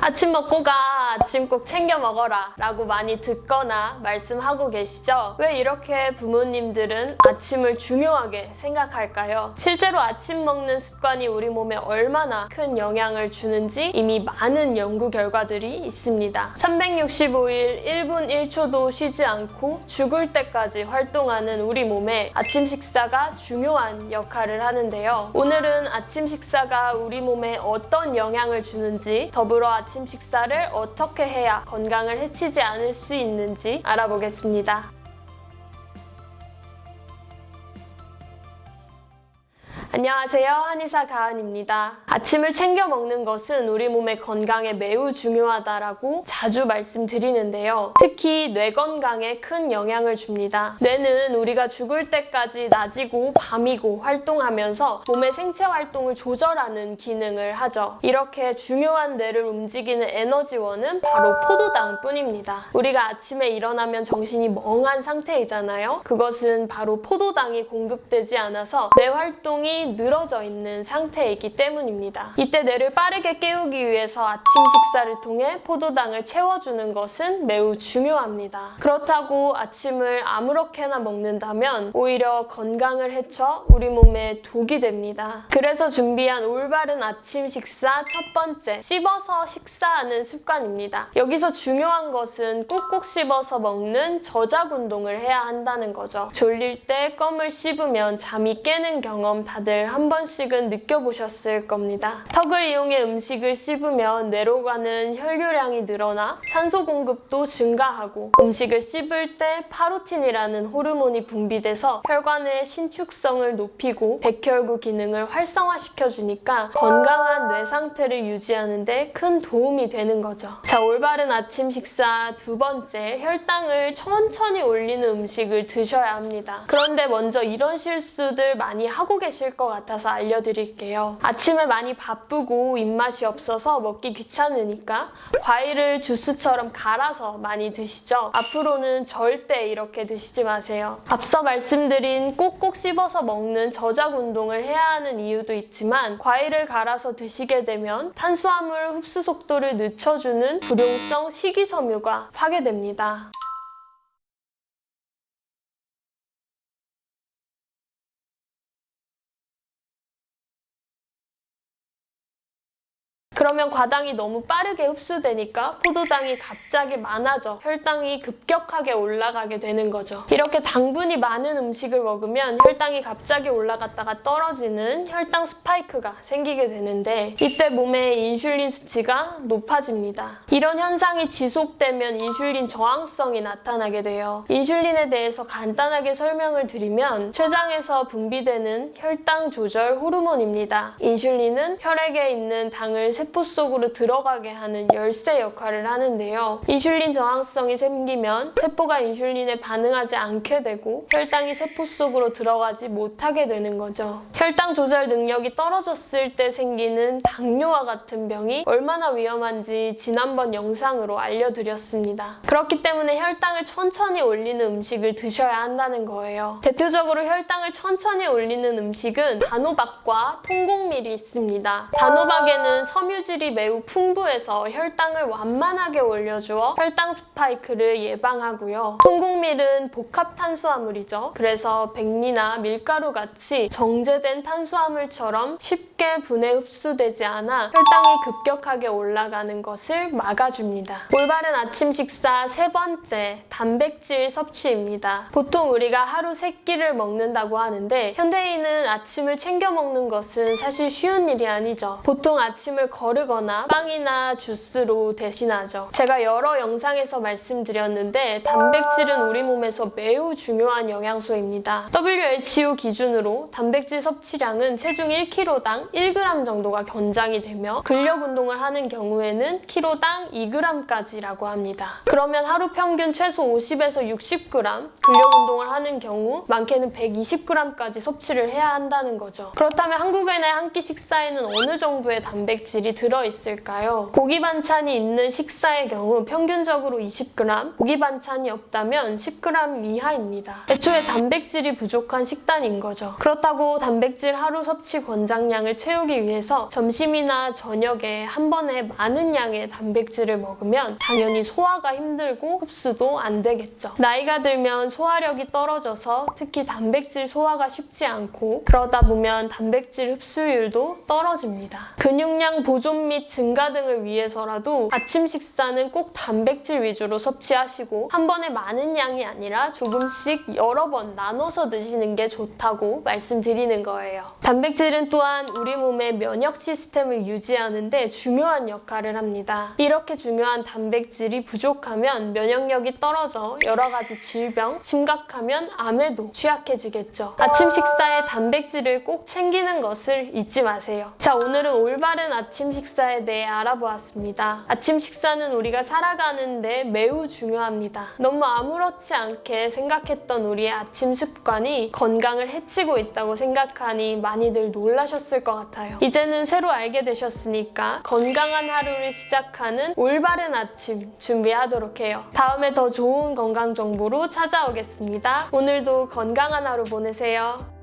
아침 먹고 가, 아침 꼭 챙겨 먹어라 라고 많이 듣거나 말씀하고 계시죠? 왜 이렇게 부모님들은 아침을 중요하게 생각할까요? 실제로 아침 먹는 습관이 우리 몸에 얼마나 큰 영향을 주는지 이미 많은 연구 결과들이 있습니다. 365일 1분 1초도 쉬지 않고 죽을 때까지 활동하는 우리 몸에 아침 식사가 중요한 역할을 하는데요. 오늘은 아침 식사가 우리 몸에 어떤 영향을 주는지, 더불어 아침 식사를 어떻게 해야 건강을 해치지 않을 수 있는지 알아보겠습니다. 안녕하세요. 한의사 가은입니다. 아침을 챙겨 먹는 것은 우리 몸의 건강에 매우 중요하다라고 자주 말씀드리는데요. 특히 뇌 건강에 큰 영향을 줍니다. 뇌는 우리가 죽을 때까지 낮이고 밤이고 활동하면서 몸의 생체 활동을 조절하는 기능을 하죠. 이렇게 중요한 뇌를 움직이는 에너지원은 바로 포도당 뿐입니다. 우리가 아침에 일어나면 정신이 멍한 상태이잖아요. 그것은 바로 포도당이 공급되지 않아서 뇌 활동이 늘어져 있는 상태이기 때문입니다. 이때 뇌를 빠르게 깨우기 위해서 아침 식사를 통해 포도당을 채워주는 것은 매우 중요합니다. 그렇다고 아침을 아무렇게나 먹는다면 오히려 건강을 해쳐 우리 몸에 독이 됩니다. 그래서 준비한 올바른 아침 식사 첫 번째, 씹어서 식사하는 습관입니다. 여기서 중요한 것은 꾹꾹 씹어서 먹는 저작 운동을 해야 한다는 거죠. 졸릴 때 껌을 씹으면 잠이 깨는 경험 다들 한 번씩은 느껴보셨을 겁니다. 턱을 이용해 음식을 씹으면 뇌로 가는 혈류량이 늘어나 산소 공급도 증가하고, 음식을 씹을 때 파루틴이라는 호르몬이 분비돼서 혈관의 신축성을 높이고 백혈구 기능을 활성화시켜주니까 건강한 뇌 상태를 유지하는 데 큰 도움이 되는 거죠. 자, 올바른 아침 식사 두 번째, 혈당을 천천히 올리는 음식을 드셔야 합니다. 그런데 먼저 이런 실수들 많이 하고 계실 것 같아서 알려드릴게요. 아침에 많이 바쁘고 입맛이 없어서 먹기 귀찮으니까 과일을 주스처럼 갈아서 많이 드시죠? 앞으로는 절대 이렇게 드시지 마세요. 앞서 말씀드린 꼭꼭 씹어서 먹는 저작 운동을 해야 하는 이유도 있지만, 과일을 갈아서 드시게 되면 탄수화물 흡수 속도를 늦춰주는 불용성 식이섬유가 파괴됩니다. 그러면 과당이 너무 빠르게 흡수되니까 포도당이 갑자기 많아져 혈당이 급격하게 올라가게 되는 거죠. 이렇게 당분이 많은 음식을 먹으면 혈당이 갑자기 올라갔다가 떨어지는 혈당 스파이크가 생기게 되는데, 이때 몸의 인슐린 수치가 높아집니다. 이런 현상이 지속되면 인슐린 저항성이 나타나게 돼요. 인슐린에 대해서 간단하게 설명을 드리면, 췌장에서 분비되는 혈당 조절 호르몬입니다. 인슐린은 혈액에 있는 당을 세포 속으로 들어가게 하는 열쇠 역할을 하는데요. 인슐린 저항성이 생기면 세포가 인슐린에 반응하지 않게 되고 혈당이 세포 속으로 들어가지 못하게 되는 거죠. 혈당 조절 능력이 떨어졌을 때 생기는 당뇨와 같은 병이 얼마나 위험한지 지난번 영상으로 알려드렸습니다. 그렇기 때문에 혈당을 천천히 올리는 음식을 드셔야 한다는 거예요. 대표적으로 혈당을 천천히 올리는 음식은 단호박과 통곡밀이 있습니다. 단호박에는 섬유질이 매우 풍부해서 혈당을 완만하게 올려주어 혈당 스파이크를 예방하고요. 통곡밀은 복합 탄수화물이죠. 그래서 백미나 밀가루 같이 정제된 탄수화물처럼 쉽게 분해 흡수되지 않아 혈당이 급격하게 올라가는 것을 막아줍니다. 올바른 아침 식사 세 번째, 단백질 섭취입니다. 보통 우리가 하루 3끼를 먹는다고 하는데, 현대인은 아침을 챙겨 먹는 것은 사실 쉬운 일이 아니죠. 보통 아침을 거르거나 빵이나 주스로 대신하죠. 제가 여러 영상에서 말씀드렸는데, 단백질은 우리 몸에서 매우 중요한 영양소입니다. WHO 기준으로 단백질 섭취량은 체중 1kg당 1g 정도가 권장이 되며, 근력 운동을 하는 경우에는 kg당 2g까지라고 합니다. 그러면 하루 평균 최소 50에서 60g, 근력 운동을 하는 경우 많게는 120g까지 섭취를 해야 한다는 거죠. 그렇다면 한국인의 한 끼 식사에는 어느 정도의 단백질이 들어있을까요? 고기 반찬이 있는 식사의 경우 평균적으로 20g, 고기 반찬이 없다면 10g 이하입니다. 애초에 단백질이 부족한 식단인 거죠. 그렇다고 단백질 하루 섭취 권장량을 채우기 위해서 점심이나 저녁에 한 번에 많은 양의 단백질을 먹으면 당연히 소화가 힘들고 흡수도 안 되겠죠. 나이가 들면 소화력이 떨어져서 특히 단백질 소화가 쉽지 않고 그러다 보면 단백질 흡수율도 떨어집니다. 근육량 보존 및 증가 등을 위해서라도 아침 식사는 꼭 단백질 위주로 섭취하시고 한 번에 많은 양이 아니라 조금씩 여러 번 나눠서 드시는 게 좋다고 말씀드리는 거예요. 단백질은 또한 우리 몸의 면역 시스템을 유지하는 데 중요한 역할을 합니다. 이렇게 중요한 단백질이 부족하면 면역력이 떨어져 여러 가지 질병, 심각하면 암에도 취약해지겠죠. 아침 식사에 단백질을 꼭 챙기는 것을 잊지 마세요. 자, 오늘은 올바른 아침 식사에 대해 알아보았습니다. 아침 식사는 우리가 살아가는데 매우 중요합니다. 너무 아무렇지 않게 생각했던 우리의 아침 습관이 건강을 해치고 있다고 생각하니 많이들 놀라셨을 것 같아요. 이제는 새로 알게 되셨으니까 건강한 하루를 시작하는 올바른 아침 준비하도록 해요. 다음에 더 좋은 건강 정보로 찾아오겠습니다. 오늘도 건강한 하루 보내세요.